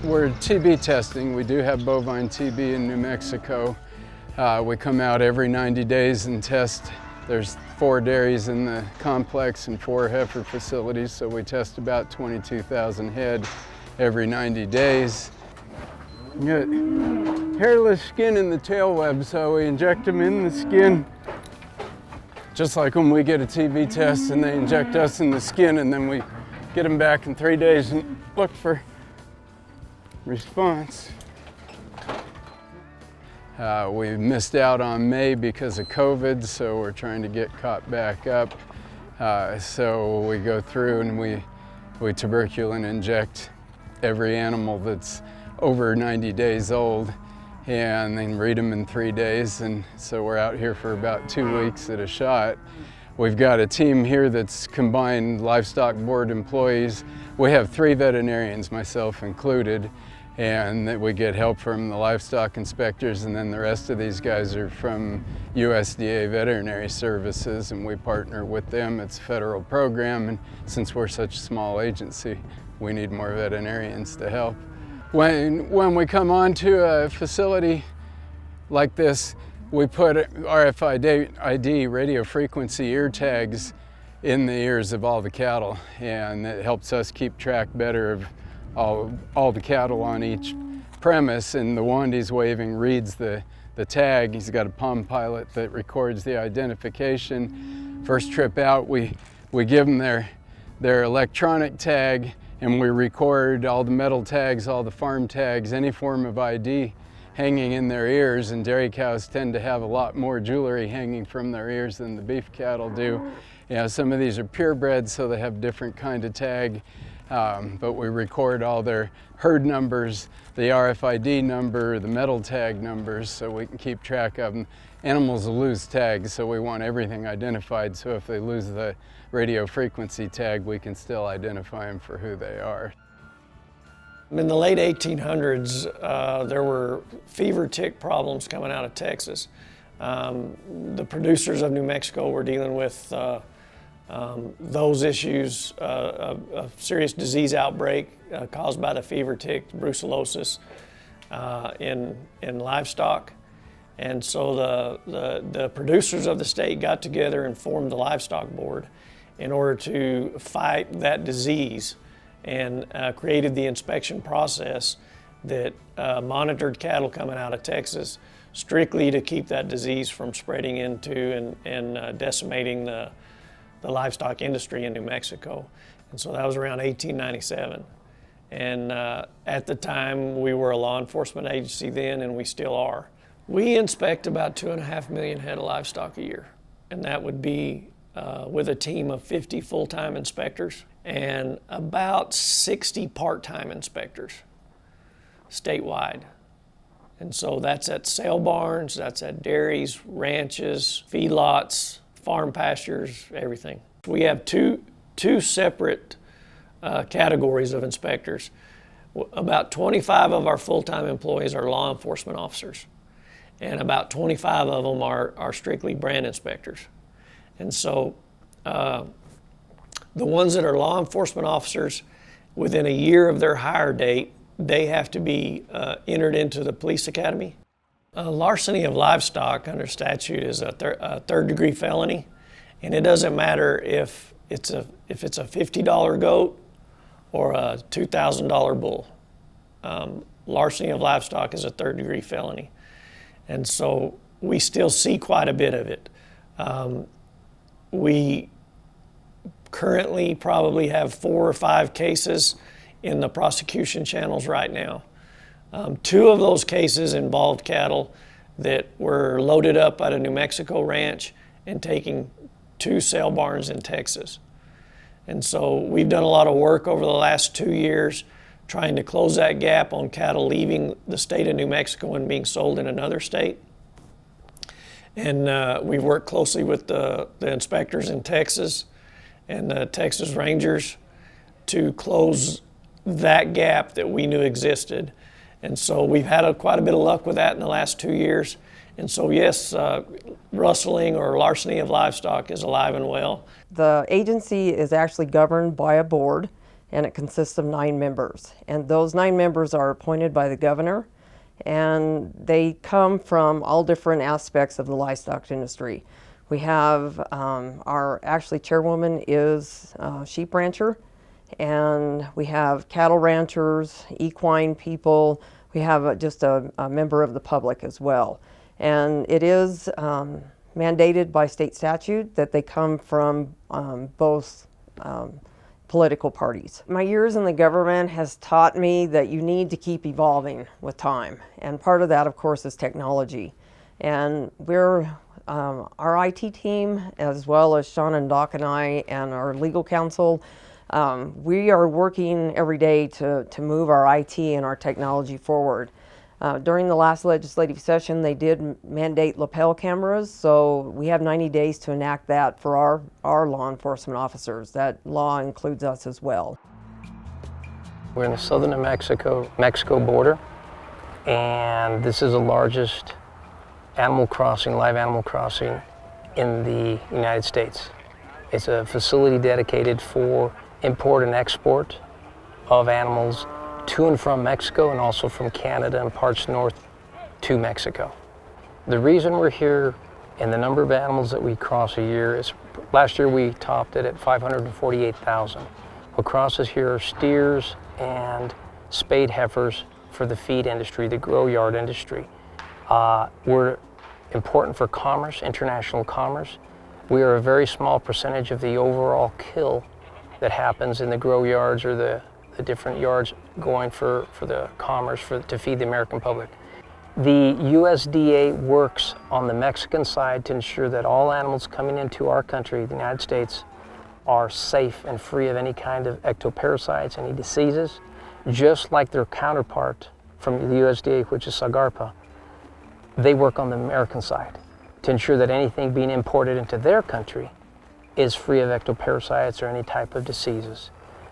We're TB testing. We do have bovine TB in New Mexico. We come out every 90 days and test. There's 4 dairies in the complex and 4 heifer facilities, so we test about 22,000 head every 90 days. You got hairless skin in the tail web, so we inject them in the skin, just like when we get a TB test and they inject us in the skin, and then we get them back in 3 days and look for response. We missed out on May because of COVID, so we're trying to get caught back up. So we go through and we tuberculin inject every animal that's over 90 days old, and then read them in 3 days. And so we're out here for about 2 weeks at a shot. We've got a team here that's combined livestock board employees. We have 3 veterinarians, myself included, and that we get help from the livestock inspectors, and then the rest of these guys are from USDA Veterinary Services, and we partner with them. It's a federal program, and since we're such a small agency, we need more veterinarians to help. When we come onto a facility like this, we put RFID radio frequency ear tags in the ears of all the cattle, and it helps us keep track better of all the cattle on each premise. And the wand he's waving reads the tag. He's got a Palm Pilot that records the identification. First trip out, we give them their electronic tag, and we record all the metal tags, all the farm tags, any form of ID hanging in their ears. And dairy cows tend to have a lot more jewelry hanging from their ears than the beef cattle do. You know, some of these are purebred, so they have different kind of tag. But we record all their herd numbers, the RFID number, the metal tag numbers, so we can keep track of them. Animals will lose tags, so we want everything identified, so if they lose the radio frequency tag, we can still identify them for who they are. In the late 1800s, there were fever tick problems coming out of Texas. The producers of New Mexico were dealing with those issues, a serious disease outbreak caused by the fever tick, brucellosis, in livestock. And so the producers of the state got together and formed the Livestock Board in order to fight that disease, and created the inspection process that monitored cattle coming out of Texas strictly to keep that disease from spreading into and decimating the livestock industry in New Mexico. And so that was around 1897. And at the time, we were a law enforcement agency then, and we still are. We inspect about 2.5 million head of livestock a year, and that would be with a team of 50 full-time inspectors and about 60 part-time inspectors statewide. And so that's at sale barns, that's at dairies, ranches, feedlots, farm pastures, everything. We have two separate categories of inspectors. About 25 of our full-time employees are law enforcement officers, and about 25 of them are strictly brand inspectors. And so the ones that are law enforcement officers, within a year of their hire date, they have to be entered into the police academy. Larceny of livestock under statute is a third-degree felony, and it doesn't matter if it's a $50 goat or a $2,000 bull. Larceny of livestock is a third-degree felony, and so we still see quite a bit of it. We currently probably have 4 or 5 cases in the prosecution channels right now. 2 of those cases involved cattle that were loaded up at a New Mexico ranch and taking to sale barns in Texas. And so we've done a lot of work over the last 2 years trying to close that gap on cattle leaving the state of New Mexico and being sold in another state. And we've worked closely with the inspectors in Texas and the Texas Rangers to close that gap that we knew existed. And so we've had quite a bit of luck with that in the last 2 years. And so yes, rustling or larceny of livestock is alive and well. The agency is actually governed by a board, and it consists of 9 members. And those 9 members are appointed by the governor, and they come from all different aspects of the livestock industry. We have our actually chairwoman is a sheep rancher, and we have cattle ranchers, equine people. We have just a member of the public as well. And it is mandated by state statute that they come from both political parties. My years in the government has taught me that you need to keep evolving with time. And part of that, of course, is technology. And we're, our IT team, as well as Sean and Doc and I and our legal counsel, we are working every day to move our IT and our technology forward. During the last legislative session, they did mandate lapel cameras, so we have 90 days to enact that for our law enforcement officers. That law includes us as well. We're in the southern New Mexico border, and this is the largest animal crossing, live animal crossing in the United States. It's a facility dedicated for import and export of animals to and from Mexico, and also from Canada and parts north to Mexico. The reason we're here and the number of animals that we cross a year is, last year we topped it at 548,000. What crosses here are steers and spayed heifers for the feed industry, the grow yard industry. We're important for commerce, international commerce. We are a very small percentage of the overall kill that happens in the grow yards or the different yards going for the commerce to feed the American public. The USDA works on the Mexican side to ensure that all animals coming into our country, the United States, are safe and free of any kind of ectoparasites, any diseases, just like their counterpart from the USDA, which is SAGARPA. They work on the American side to ensure that anything being imported into their country is free of ectoparasites or any type of diseases.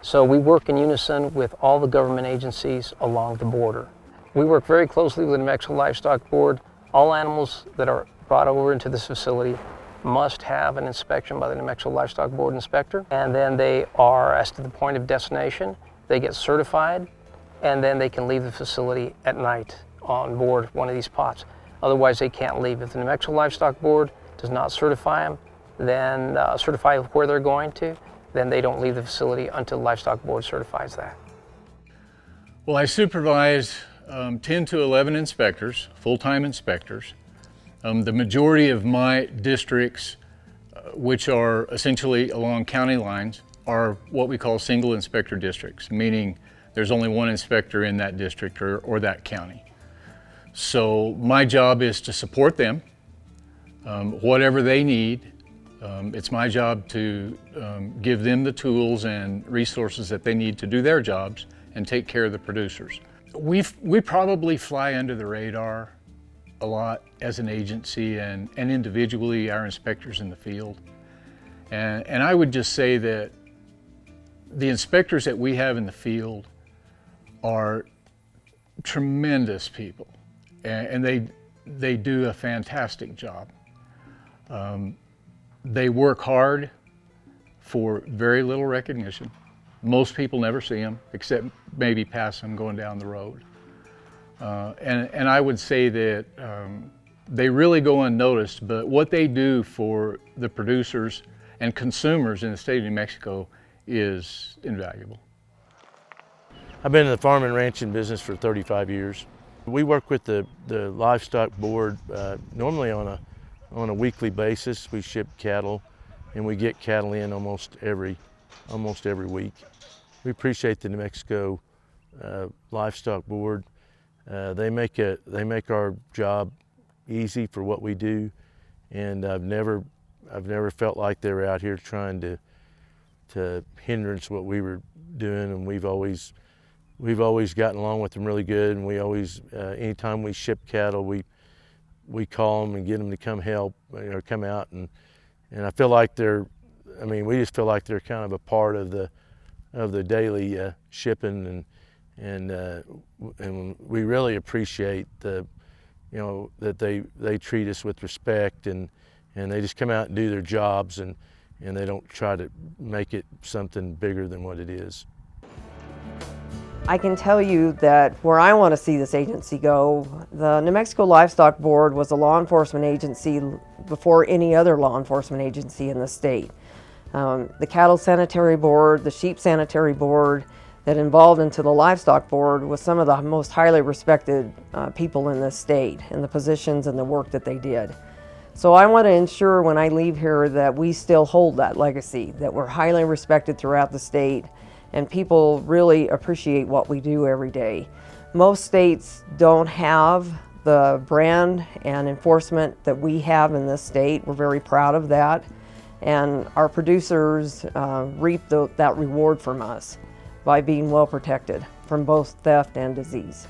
So we work in unison with all the government agencies along the border. We work very closely with the New Mexico Livestock Board. All animals that are brought over into this facility must have an inspection by the New Mexico Livestock Board inspector, and then they are, as to the point of destination, they get certified, and then they can leave the facility at night on board one of these pots. Otherwise, they can't leave. If the New Mexico Livestock Board does not certify them, then certify where they're going to, then they don't leave the facility until the Livestock Board certifies that. Well, I supervise 10 to 11 inspectors, full-time inspectors. The majority of my districts, which are essentially along county lines, are what we call single inspector districts, meaning there's only one inspector in that district or that county. So my job is to support them, whatever they need. It's my job to give them the tools and resources that they need to do their jobs and take care of the producers. We probably fly under the radar a lot as an agency and individually our inspectors in the field. And I would just say that the inspectors that we have in the field are tremendous people, and they do a fantastic job. They work hard for very little recognition. Most people never see them, except maybe pass them going down the road. And I would say that they really go unnoticed, but what they do for the producers and consumers in the state of New Mexico is invaluable. I've been in the farm and ranching business for 35 years. We work with the Livestock Board normally on a weekly basis. We ship cattle, and we get cattle in almost every week. We appreciate the New Mexico Livestock Board. They make our job easy for what we do, and I've never felt like they were out here trying to hindrance what we were doing, and we've always gotten along with them really good. And we always, anytime we ship cattle, we call them and get them to come help or come out, and I feel like we just feel like they're kind of a part of the daily shipping, and we really appreciate that they treat us with respect, and they just come out and do their jobs, and they don't try to make it something bigger than what it is. I can tell you that where I want to see this agency go, the New Mexico Livestock Board was a law enforcement agency before any other law enforcement agency in the state. The Cattle Sanitary Board, the Sheep Sanitary Board that involved into the Livestock Board was some of the most highly respected people in this state and the positions and the work that they did. So I want to ensure when I leave here that we still hold that legacy, that we're highly respected throughout the state and people really appreciate what we do every day. Most states don't have the brand and enforcement that we have in this state. We're very proud of that. And our producers reap that reward from us by being well protected from both theft and disease.